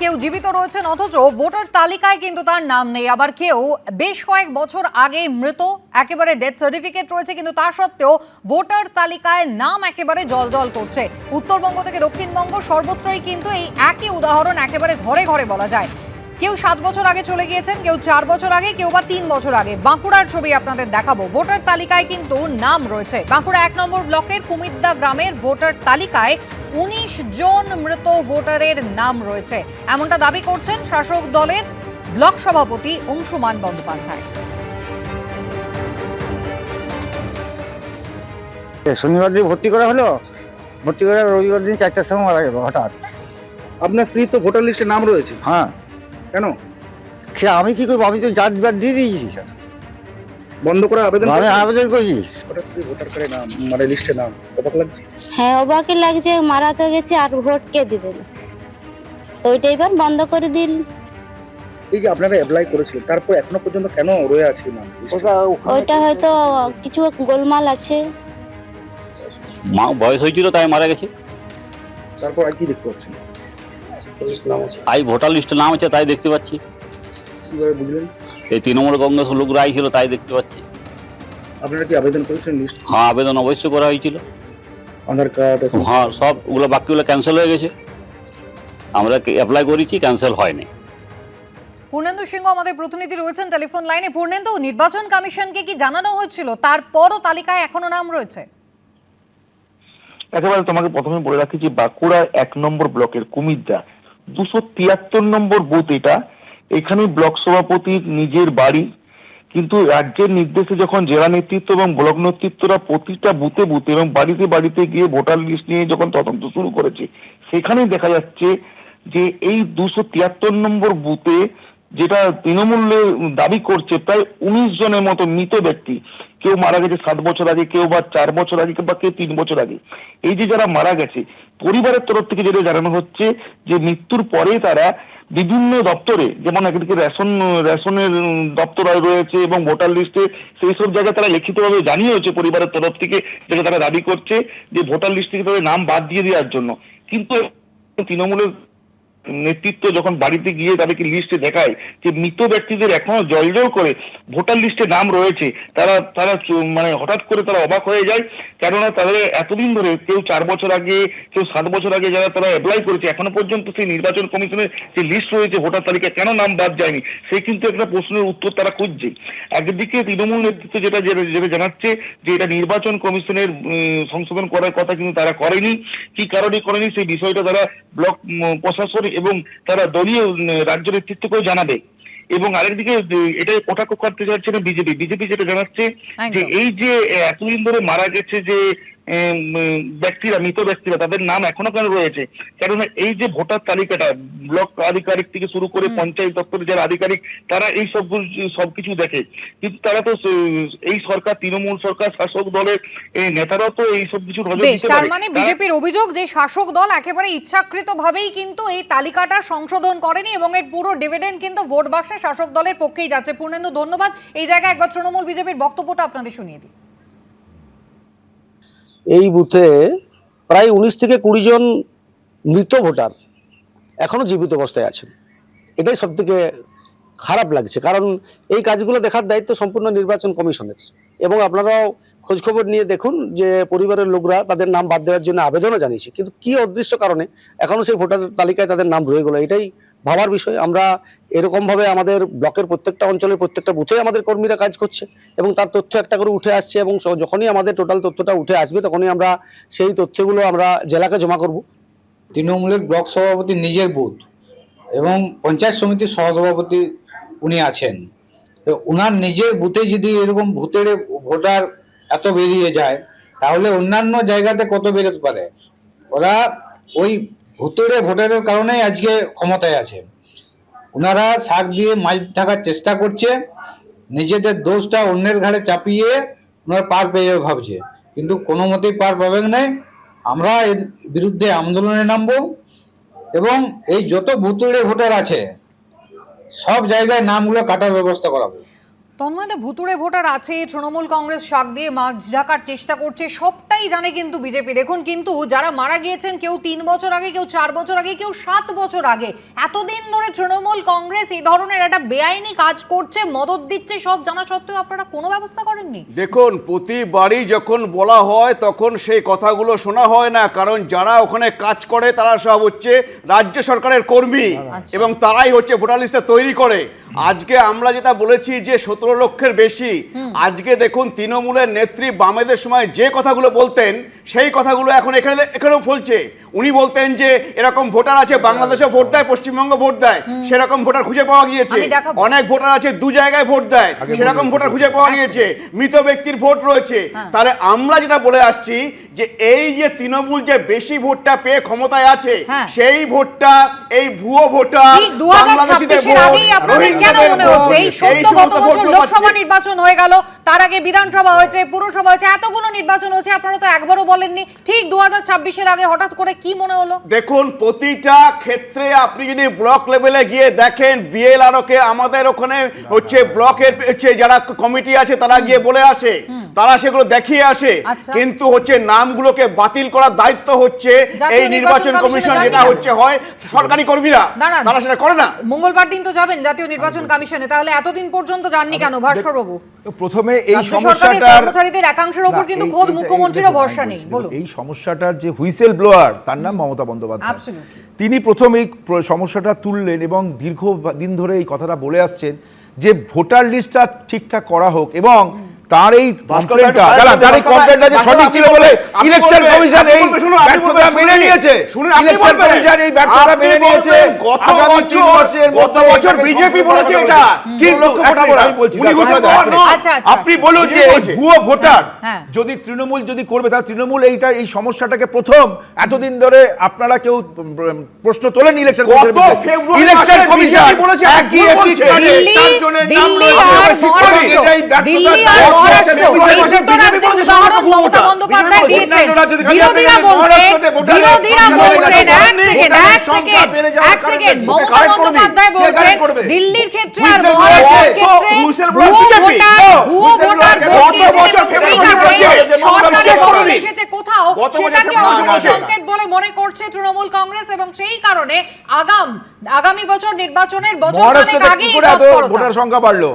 কেউ জীবিত রয়েছেন অথচ ভোটার তালিকায় কিন্তু তার নাম নেই, আবার কেউ বেশ কয়েক বছর আগে মৃত, একেবারে ডেথ সার্টিফিকেট রয়েছে কিন্তু তা সত্ত্বেও ভোটার তালিকায় নাম একেবারে জলজল করছে। উত্তরবঙ্গ থেকে দক্ষিণবঙ্গ সর্বত্রই কিন্তু এই একই উদাহরণ একেবারে ঘরে ঘরে বলা যায়। কেউ 7 বছর আগে চলে গিয়েছেন, কেউ 4 বছর আগে, কেউ বা 3 বছর আগে। বাঁকুড়ার ছবি আপনাদের দেখাবো। ভোটার তালিকায় কিন্তু নাম রয়েছে। বাঁকুড়া 1 নম্বর ব্লকের কুমিদ্দা গ্রামের ভোটার তালিকায় 19 জন মৃত ভোটারের নাম রয়েছে, এমনটা দাবি করছেন শাসক দলের ব্লক সভাপতি অংশুমান বন্দ্যোপাধ্যায়। শনিবার দিন ভর্তি করা হলো, ভর্তি করে রবিবার দিন 4টার সময় মারা গেল হঠাৎ। আপনার স্ত্রী তো ভোটার লিস্টে নাম রয়েছে, হ্যাঁ, কেন আমি কি করবো? আমি তো জাত দিয়ে দিয়েছি স্যার, বন্ধ করার আবেদন আমি আবেদন করেছি। হঠাৎ করে ভোটার কার্ডে নাম, মানে লিস্টে নাম, অবাক লাগছে। হ্যাঁ, অবাকই লাগছে। মারা তো গেছে, আর ভোট কে দিবে? তো ওইটা এবার বন্ধ করে দিল। এই যে আপনারা অ্যাপ্লাই করেছিলেন, তারপর এখনো পর্যন্ত কেন রয়ে আছে নাম? ওইটা হয়তো কিছু গোলমাল আছে। বয়স হয়েছিল তাই মারা গেছে। তারপর আর কি দেখতে পাচ্ছেন? আই ভোটার লিস্টে নাম আছে তাই দেখতে পাচ্ছি। কিভাবে বুঝলেন? এই তৃণমূল কংগ্রেস লোকরা আইছিল তাই দেখতে পাচ্ছি। আপনারা কি আবেদন করেছেন লিস্ট? হ্যাঁ, আবেদন অবশ্যই করা হয়েছিল। আধার কার্ড? হ্যাঁ, সবগুলো বাকিগুলো ক্যান্সেল হয়ে গেছে। আমরা অ্যাপ্লাই করেছি, ক্যান্সেল হয়নি। পূর্ণেন্দু সিংহ আমাদের প্রতিনিধি রয়েছেন টেলিফোন লাইনে। পূর্ণেন্দু, নির্বাচন কমিশনকে কি জানানো হয়েছিল তারপরও তালিকায় এখনো নাম রয়েছে? একেবারে তোমাকে প্রথমে বলে রাখি যে বাঁকুড়ার 1 নম্বর ব্লকের কুমিদ্দা 273 নম্বর বুথ এটা। এখানে ব্লক সভাপতির নিজের বাড়ি, কিন্তু রাজ্যের নির্দেশে যখন জেলা নেতৃত্ব এবং ব্লক নেতৃত্বরা প্রতিটা বুথে বুথে এবং বাড়িতে বাড়িতে গিয়ে ভোটার লিস্ট নিয়ে যখন তদন্ত শুরু করেছে, সেখানেই দেখা যাচ্ছে যে এই 273 নম্বর বুথে যেটা তৃণমূলের দাবি করছে প্রায় 19 জনের মতো মৃত ব্যক্তি। কেউ মারা গেছে 7 বছর আগে, কেউ বা 4 বছর আগে, বা কেউ 3 বছর আগে। এই যে যারা মারা গেছে, পরিবারের তরফ থেকে যেটা জানানো হচ্ছে যে মৃত্যুর পরে তারা বিভিন্ন দপ্তরে, যেমন একদিকে রেশনের দপ্তর রয়েছে এবং ভোটার লিস্টে, সেই সব জায়গায় তারা লিখিতভাবে জানিয়েছে পরিবারের তরফ থেকে, যেটা তারা দাবি করছে যে ভোটার লিস্ট থেকে তাদের নাম বাদ দিয়ে দেওয়ার জন্য। কিন্তু তৃণমূলের নেতৃত্ব যখন বাড়িতে গিয়ে তাদেরকে লিস্টে দেখায় যে মৃত ব্যক্তিদের এখনো জলজল করে ভোটার লিস্টে নাম রয়েছে, তারা তারা মানে হঠাৎ করে তারা অবাক হয়ে যায়। কেননা তাদের এতদিন ধরে কেউ 4 বছর আগে, কেউ 7 বছর আগে যারা তারা অ্যাপ্লাই করেছে, এখনো পর্যন্ত সেই নির্বাচন কমিশনের যে লিস্ট রয়েছে ভোটার তালিকা কেন নাম বাদ যায়নি, সেই কিন্তু একটা প্রশ্নের উত্তর তারা খুঁজছে। একদিকে তৃণমূল নেতৃত্ব যেটা যেটা জানাচ্ছে যে এটা নির্বাচন কমিশনের সংশোধন করার কথা, কিন্তু তারা করেনি। কি কারণে করেনি সেই বিষয়টা তারা ব্লক প্রশাসন এবং তারা দলীয় রাজ্য নেতৃত্বকেও জানাবে। এবং আরেকদিকে এটাই কটাক্ষ করতে যাচ্ছে না বিজেপি যেটা জানাচ্ছে যে এই যে এতদিন ধরে মারা গেছে যে ব্যক্তিরা, মৃত ব্যক্তিরা, তাদের নাম এখনো কেন রয়েছে? কেননা এই যে ভোটার তালিকাটা ব্লক আধিকারিক থেকে শুরু করে পঞ্চায়েত দপ্তরের যারা আধিকারিক, তারা এই সবকিছু দেখে, কিন্তু তারা তো এই সরকার, তৃণমূল সরকার, শাসক দলের নেতারাও তো এই সব কিছু নজর দিতে পারে। তার মানে বিজেপির অভিযোগ যে শাসক দল একেবারে ইচ্ছাকৃতভাবেই কিন্তু এই তালিকাটা সংশোধন করেনি এবং এর পুরো ডিভিডেন্ড কিন্তু ভোট বাক্সে শাসক দলের পক্ষেই যাচ্ছে। পূর্ণেন্দু, ধন্যবাদ। এই জায়গায় একবার তৃণমূল বিজেপির বক্তব্যটা আপনাদের শুনিয়ে দিই। এই বুথে প্রায় 19 থেকে 20 জন মৃত ভোটার এখনো জীবিত অবস্থায় আছেন। এটাই সব থেকে খারাপ লাগছে, কারণ এই কাজগুলো দেখার দায়িত্ব সম্পূর্ণ নির্বাচন কমিশনের। এবং আপনারাও খোঁজখবর নিয়ে দেখুন যে পরিবারের লোকরা তাদের নাম বাদ দেওয়ার জন্য আবেদনও জানিয়েছে, কিন্তু কি অদৃশ্য কারণে এখনো সেই ভোটার তালিকায় তাদের নাম রয়ে গেল, এটাই ভাবার বিষয়। আমরা এরকমভাবে আমাদের ব্লকের প্রত্যেকটা অঞ্চলের প্রত্যেকটা বুথে আমাদের কর্মীরা কাজ করছে এবং তার তথ্য একটা করে উঠে আসছে, এবং যখনই আমাদের টোটাল তথ্যটা উঠে আসবে তখনই আমরা সেই তথ্যগুলো আমরা জেলাকে জমা করব। তৃণমূলের ব্লক সভাপতি নিজের বুথ এবং পঞ্চায়েত সমিতির সহসভাপতি উনি আছেন, তো ওনার নিজের বুথে যদি এরকম ভূতেড়ে ভোটার এত বেরিয়ে যায়, তাহলে অন্যান্য জায়গাতে কত বেরোতে পারে? ওরা ওই ভূতেড়ে ভোটারের কারণেই আজকে ক্ষমতায় আছে। ওনারা শাক দিয়ে মাছ থাকার চেষ্টা করছে, নিজেদের দোষটা অন্যের ঘাড়ে চাপিয়ে ওনারা পার পেয়ে যাবে ভাবছে, কিন্তু কোনো মতেই পার পাবেন না। আমরা এর বিরুদ্ধে আন্দোলনে নামবো এবং এই যত ভূতুড়ে ভোটার আছে সব জায়গায় নামগুলো কাটার ব্যবস্থা করাবো। তন্ময়দা, ভুতুড়ে ভোটার আছে, তৃণমূল কংগ্রেস শাক দিয়ে মাছ ঢাকার চেষ্টা করছে, সবটাই জানে কিন্তু বিজেপি। দেখুন, কিন্তু যারা মারা গিয়েছেন কেউ 3 বছর আগে, কেউ 4 বছর আগে, কেউ 7 বছর আগে, এতদিন ধরে তৃণমূল কংগ্রেস এই ধরনের একটা বেআইনি কাজ করছে, মদত দিচ্ছে, সব জানা সত্ত্বেও আপনারা কোনো ব্যবস্থা করেননি। দেখুন, প্রতিবারই যখন বলা হয় তখন সেই কথাগুলো শোনা হয় না, কারণ যারা ওখানে কাজ করে তারা সব হচ্ছে রাজ্য সরকারের কর্মী এবং তারাই হচ্ছে ভোটার লিস্টটা তৈরি করে। আজকে আমরা যেটা বলেছি যে 17 লক্ষের বেশি, আজকে দেখুন তৃণমূলের নেত্রী বামেদের সময় যে কথাগুলো বলতেন সেই কথাগুলো এখন এখানেও বলছে। উনি বলতেন যে এরকম ভোটার আছে, বাংলাদেশে ভোট দেয়, পশ্চিমবঙ্গ ভোট দেয়, সেরকম ভোটার খুঁজে পাওয়া গিয়েছে। অনেক ভোটার আছে 2 জায়গায় ভোট দেয়, সেরকম ভোটার খুঁজে পাওয়া গিয়েছে। মৃত ব্যক্তির ভোট রয়েছে। তাহলে আমরা যেটা বলে আসছি যে এই যে তৃণমূল যে বেশি ভোটটা পেয়ে ক্ষমতায় আছে, সেই ভোটটা এই ভুয়ো ভোটার, বাংলাদেশিদের ভোট, রোহিঙ্গাদের ভোট, এই সমস্ত ভোট লোকসভা নির্বাচন হয়ে গেল, তার আগে বিধানসভা হয়েছে, পুরসভা হয়েছে, এতগুলো নির্বাচন হচ্ছে, আপনারা তো একবারও বলেননি। ঠিক 2026-এর আগে হঠাৎ করে কি মনে হলো? দেখুন, প্রতিটা ক্ষেত্রে আপনি যদি ব্লক লেভেলে গিয়ে দেখেন, বিএলআরওকে আমাদের ওখানে হচ্ছে ব্লকের হচ্ছে যারা কমিটি আছে তারা গিয়ে বলে আসে, তারা সেগুলো দেখিয়ে আসে, কিন্তু হচ্ছে নামগুলোকে বাতিল করার দায়িত্ব হচ্ছে এই নির্বাচন কমিশন, যেটা হচ্ছে হয় সরকারি কর্মীরা, তারা সেটা করে না। মঙ্গলবার দিন তো যাবেন জাতীয় নির্বাচন কমিশনে, তাহলে এতদিন পর্যন্ত যাননি কেন ভাস্কর বাবু? প্রথমে এই সমস্যাটার কর্মচারীদের একাংশের উপর কিন্তু খোদ মুখ্যমন্ত্রীরও ভরসা নেই। বলুন, এই সমস্যাটার যে হুইসেল ব্লোয়ার, তার নাম মমতা বন্দ্যোপাধ্যায়। তিনি প্রথম এই সমস্যাটা তুললেন এবং দীর্ঘদিন ধরে এই কথাটা বলে আসছেন যে ভোটার লিস্টটা ঠিকঠাক করা হোক, এবং তার এই কমপ্লেন্টটা যে সঠিক ছিল বলে ইলেকশন কমিশন এই ব্যর্থতা মেনে নিয়েছে। ইলেকশন কমিশন এই ব্যর্থতা মেনে নিয়েছে। গত বছর বিজেপি বলেছে এটা, কিন্তু আমি বলছি আপনি বলুন যে ভুয়ো ভোটার যদি তৃণমূল যদি করবে, তাহলে তৃণমূল এই সমস্যাটাকে প্রথম এতদিন ধরে আপনারা কেউ প্রশ্ন তোলেন ইলেকশন কমিশন বলেছে দিল্লির ক্ষেত্রে আর মহারাষ্ট্রের ক্ষেত্রে ভুয়ো ভোটার এসেছে কোথাও, সেটাকে অশুভ সংকেত বলে মনে করছে তৃণমূল কংগ্রেস, এবং সেই কারণে আগামী বছর নির্বাচনের বছর খানেক আগেই ভোটার সংখ্যা বাড়লো।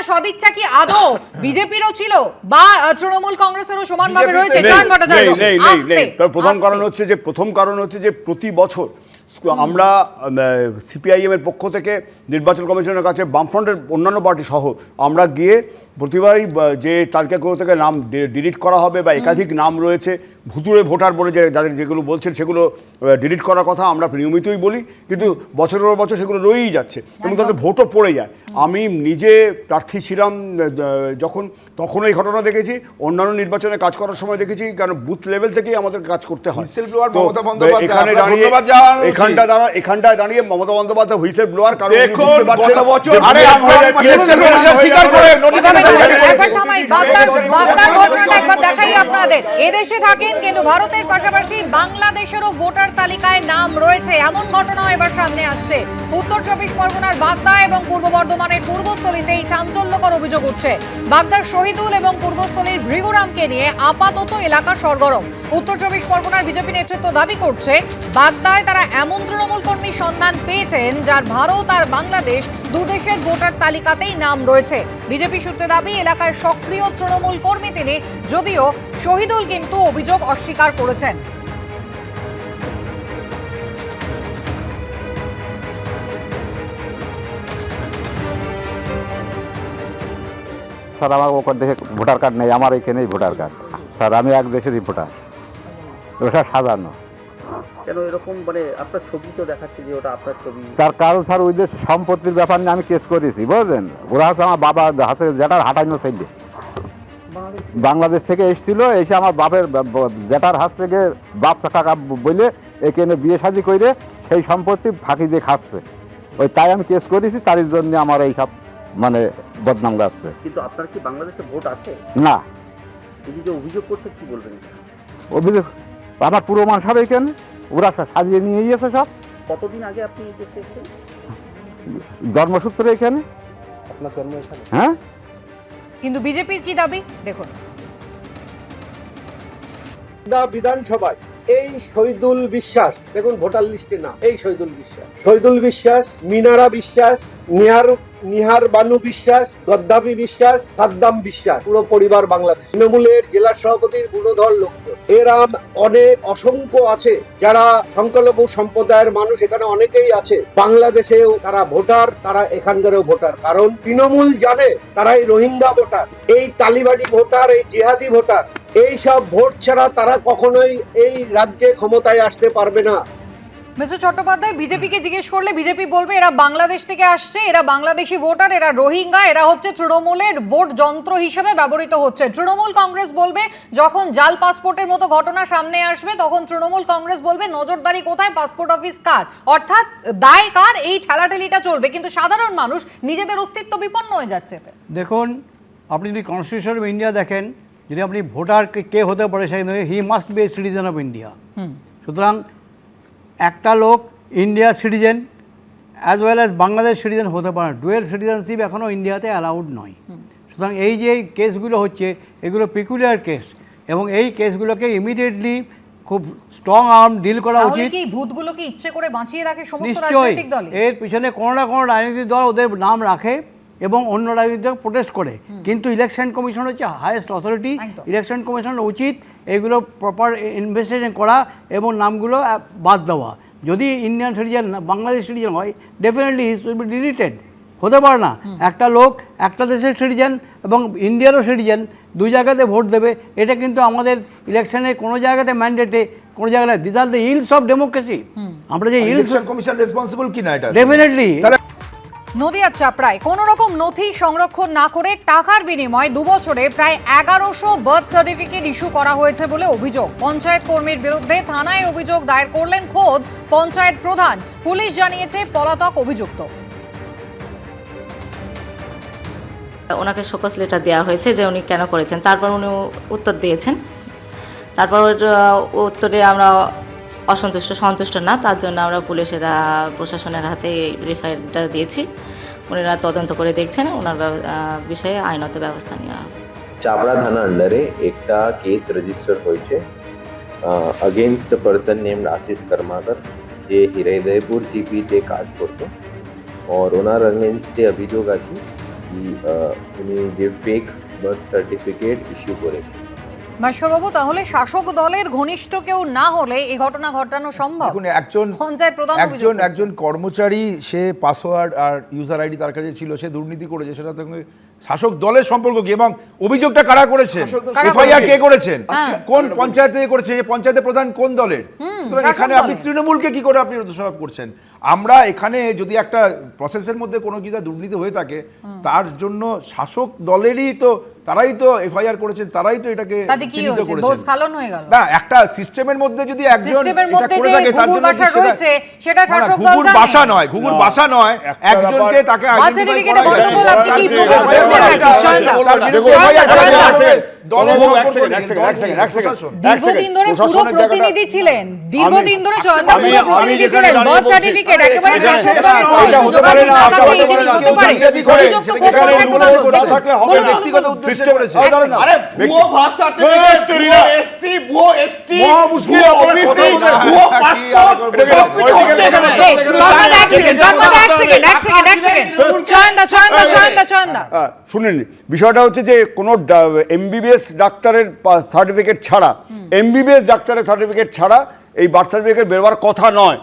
সদিচ্ছা কি আদৌ বিজেপিরও ছিল বা তৃণমূল কংগ্রেসেরও সমানভাবে রয়েছে? প্রথম কারণ হচ্ছে যে প্রতি বছর আমরা সিপিআইএম এর পক্ষ থেকে নির্বাচন কমিশনের কাছে, বামফ্রন্টের অন্যান্য পার্টি সহ আমরা গিয়ে প্রতিবারই যে তালিকাগুলো থেকে নাম ডিলিট করা হবে বা একাধিক নাম রয়েছে ভুতুড়ে ভোটার বলে যাদের যেগুলো বলছেন সেগুলো ডিলিট করার কথা আমরা নিয়মিতই বলি, কিন্তু বছরের পর বছর সেগুলো রয়েই যাচ্ছে এবং তাদের ভোটও পড়ে যায়। আমি নিজে প্রার্থী ছিলাম যখন, তখন এই ঘটনা দেখেছি, অন্যান্য নির্বাচনে কাজ করার সময় দেখেছি, কারণ বুথ লেভেল থেকেই আমাদের কাজ করতে হয়। এখানটায় দাঁড়িয়ে মমতা বন্দ্যোপাধ্যায় হুইসেল ব্লোয়ার, কারণ এদেশে থাকেন কিন্তু ভারতের পাশাপাশি বাংলাদেশেরও ভোটার তালিকায় নাম রয়েছে, এমন ঘটনা এবার সামনে আসছে। উত্তর 24 পরগনার বাগদা এবং পূর্ব বর্ধমানের পূর্বস্থলীতে এই চাঞ্চল্যকর অভিযোগ উঠছে। বাগদার শহীদুল এবং পূর্বস্থলীর ভৃগুরামকে নিয়ে আপাতত এলাকা সরগরম। উত্তর 24 পরগনার বিজেপি নেতৃত্ব দাবি করছে বাগদায় তারা এমন তৃণমূল কর্মীর সন্ধান পেয়েছেন যার ভারত আর বাংলাদেশ দুদেশের ভোটার তালিকাতেই নাম রয়েছে। বিজেপি সূত্রে দাবি এলাকায় সক্রিয় তৃণমূল কর্মী তিনি, যদিও শহীদুল কিন্তু অভিযোগ অস্বীকার করেছেন। স্যার, আমার ওখান থেকে ভোটার কার্ড নেই, আমার এখানেই ভোটার কার্ড। স্যার, আমি এক দেশেরই ভোটার, ওটা সাজানো। কেন এরকম, মানে আপনার ছবি তো দেখাচ্ছে যে ওটা আপনার ছবি। তার কারণ স্যার ওই যে সম্পত্তির ব্যাপার নিয়ে আমি কেস করেছি, বুঝলেন। ওরা হচ্ছে আমার বাবা হাসে জেঠার হাঁটাইনো ছেলে, বাংলাদেশ থেকে এসেছিল, এসে আমার বাপের জেঠার হাত থেকে বাপ কাকা বলে এখানে বিয়ে শাদি করে সেই সম্পত্তি ফাঁকি দিয়ে খাচ্ছে। ওই তাই আমি কেস করেছি, তার জন্য আমার এই সব মানে বদনাম গাচ্ছে। কিন্তু আপনার কি বাংলাদেশে ভোট আছে? না, এই যে অভিযোগ করছে কি বলবেন? অভিযোগ আমার পুরো মান সব এখানে, ওরা সব সাজিয়ে নিয়ে গিয়েছে সব। কতদিন আগে আপনি দেশে এসেছেন? জন্মসূত্রে এখানে। আপনার জন্ম এখানে? হ্যাঁ। কিন্তু বিজেপির কি দাবি দেখুন। বিধানসভায় এই শহীদুল বিশ্বাস, দেখুন ভোটার লিস্টে না, এই শহীদুল বিশ্বাস, মিনারা বিশ্বাস, নিহার বানু বিশ্বাস, গদ্দাফি বিশ্বাস, সাদ্দাম বিশ্বাস, পুরো পরিবার বাংলাদেশ। তৃণমূলের জেলা সভাপতির গুণধর লোকজন, এরাম অনেক অসংখ্য আছে যারা সংখ্যালঘু সম্প্রদায়ের মানুষ, এখানে অনেকেই আছে। বাংলাদেশেও তারা ভোটার, তারা এখানকারও ভোটার, কারণ তৃণমূল জানে তারাই রোহিঙ্গা ভোটার, এই তালিবানি ভোটার, এই জিহাদি ভোটার। এই সব ভোট ছাড়া তারা কখনোই এই রাজ্যে ক্ষমতায় আসতে পারবে না। মিস্টার চট্টোপাধ্যায়, বিজেপিকে জিজ্ঞেস করলে বিজেপি বলবে এরা বাংলাদেশ থেকে আসছে, এরা বাংলাদেশি ভোটার, এরা রোহিঙ্গা, এরা হচ্ছে তৃণমূলের ভোট যন্ত্র হিসেবে ব্যবহৃত হচ্ছে। তৃণমূল কংগ্রেস বলবে যখন জাল পাসপোর্টের মতো ঘটনা সামনে আসবে তখন তৃণমূল কংগ্রেস বলবে নজরদারি কোথায়, পাসপোর্ট অফিস কার, অর্থাৎ দায় কার, এই ঠেলাঠেলিটা চলবে। কিন্তু সাধারণ মানুষ নিজেদের অস্তিত্ব বিপন্ন হয়ে যাচ্ছে। দেখুন, আপনি যদি কনস্টিটিউশন অফ ইন্ডিয়া দেখেন, যদি আপনি ভোটার কে হতে পারে সেখানে he must B a citizen of India. সুতরাং একটা লোক India citizen as well as Bangladesh citizen হতে পারে, ডুয়েল সিটিজেনশিপ এখনও ইন্ডিয়াতে অ্যালাউড নয়। সুতরাং এই যে কেসগুলো হচ্ছে এগুলো পিকুলিয়ার কেস, এবং এই কেসগুলোকে ইমিডিয়েটলি খুব স্ট্রং আর্ম ডিল করা উচিত। কি ভূতগুলোকে ইচ্ছে করে বাঁচিয়ে রাখে সমস্ত নিশ্চয়ই রাজনৈতিক দল? এর পিছনে কোনো না কোনো রাজনৈতিক দল ওদের নাম রাখে এবং অন্য রাজনৈতিক দল প্রোটেস্ট করে, কিন্তু ইলেকশন কমিশন হচ্ছে হায়েস্ট অথরিটি। ইলেকশন কমিশনের উচিত এগুলো প্রপার ইনভেস্টিগেশন করা এবং নামগুলো বাদ দেওয়া। যদি ইন্ডিয়ান সিটিজেন বাংলাদেশ সিটিজেন হয়, definitely it will be deleted. হতে পারে না একটা লোক একটা দেশের সিটিজেন এবং ইন্ডিয়ারও সিটিজেন দুই জায়গাতে ভোট দেবে, এটা কিন্তু আমাদের ইলেকশনে কোনো জায়গাতে ম্যান্ডেটে, কোনো জায়গায় this are the else of democracy. আমরা যে ইলেকশন কমিশন রেসপন্সিবল কি না এটা? ডেফিনেটলি। নদিয়ার চাপড়ায় কোন রকম নথি সংরক্ষণ না করে টাকার বিনিময়ে 2 বছরে প্রায় 1100 বার্থ সার্টিফিকেট ইস্যু করা হয়েছে বলে অভিযোগ। পঞ্চায়েত কর্মীর বিরুদ্ধে থানায় অভিযোগ দায়ের করলেন খোদ পঞ্চায়েত প্রধান। পুলিশ জানিয়েছে পলাতক অভিযুক্ত। ওনাকে শোকজ লেটার দেওয়া হয়েছে যে উনি কেন করেছেন, তারপর উনি উত্তর দিয়েছেন। তারপর উত্তরে আমরা সন্তুষ্ট না, তার জন্য আমরা পুলিশেরা প্রশাসনের হাতে রেফারেন্সটা দিয়েছি। ওনারা তদন্ত করে দেখছেন, ওনার বিষয়ে আইনত ব্যবস্থা নেওয়া হবে। চাপড়া থানা আন্ডারে একটা কেস রেজিস্টার হয়েছে अगेंस्ट अ पर्सन नेम्ड आशीष कर्माकर, যে হৃদয়পুর জিপিতে কাজ করতো, और ওনার अगेंस्टे অভিযোগ আছে কি উনি যে ফেক বার্থ সার্টিফিকেট ইস্যু করেছে। বাবু, তাহলে শাসক দলের ঘনিষ্ঠ কেউ না হলে এই ঘটনা ঘটানো সম্ভব? একজন পঞ্চায়েত প্রধান একজন কর্মচারী, সে পাসওয়ার্ড আর ইউজার আইডি তার কাছে ছিল, সে দুর্নীতি করেছে, সেটা সঙ্গে শাসক দলের সম্পর্ক কি এবং অভিযোগটা কারা করেছেন, এফআইআর কে করেছেন, কোন পঞ্চায়েতে করেছে, পঞ্চায়েতের প্রধান কোন দলের? এখানে আপনি তৃণমূলকে কি করে আপনি দোষারোপ করছেন? আমরা এখানে যদি একটা প্রসেসের মধ্যে কোনো কিছু দুর্নীতি হয়ে থাকে, তার জন্য শাসক দলেরই তো, তারাই তো এফআইআর করেছেন, তারাই তো এটাকে চিহ্নিত করেছেন। না, একটা সিস্টেমের মধ্যে যদি একজন এটা করে থাকে, তার জন্য সেটা শাসক দল ঘুঘুর বাসা নয়, ঘুঘুর বাসা নয়, একজনকে তাকে আইডেন্টিফাই করা দীর্ঘদিন ধরে পুরো প্রতিনিধি ছিলেন, দীর্ঘদিন ধরে চয়নদা পুরো প্রতিনিধি ছিলেন, বার্থ সার্টিফিকেট একেবারে শাসক দলের যোগাযোগ না থাকলে এই জিনিস হতে পারে। অভিযুক্ত পঞ্চায়েত প্রধান ব্যক্তিগত উদ্দেশ্যে করেছে। আরে ভুয়ো বার্থ সার্টিফিকেট, ভুয়ো এসসি, ভুয়ো এসটি, ভুয়ো ওবিসি, ভুয়ো পাসপোর্ট, সব কিছু হচ্ছে এখানে। চয়নদা শুনেন, বিষয়টা হচ্ছে যে কোনো এমবিবিএস ডাক্তারের সার্টিফিকেট ছাড়া, এমবিবিএস ডাক্তারের সার্টিফিকেট ছাড়া এই বার্থ সার্টিফিকেট বেরোবার কথা নয়।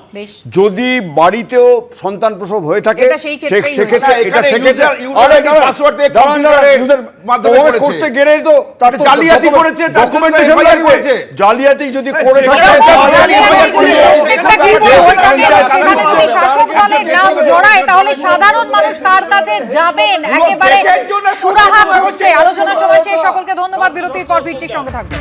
যদি বাড়িতেও সন্তান প্রসব হয়ে থাকে সেক্ষেত্রে এটা করতে গেলে তো তার জালিয়াতি করেছে, জালিয়াতি যদি করে থাকে শাসক দলের নাম জড়ায়, তাহলে সাধারণ মানুষ কার কাছে যাবেন? একেবারে সুরাহা করছে। আলোচনা সভা শেষ, সকলকে ধন্যবাদ। বিরতির পর ফিরছি, সঙ্গে থাকবেন।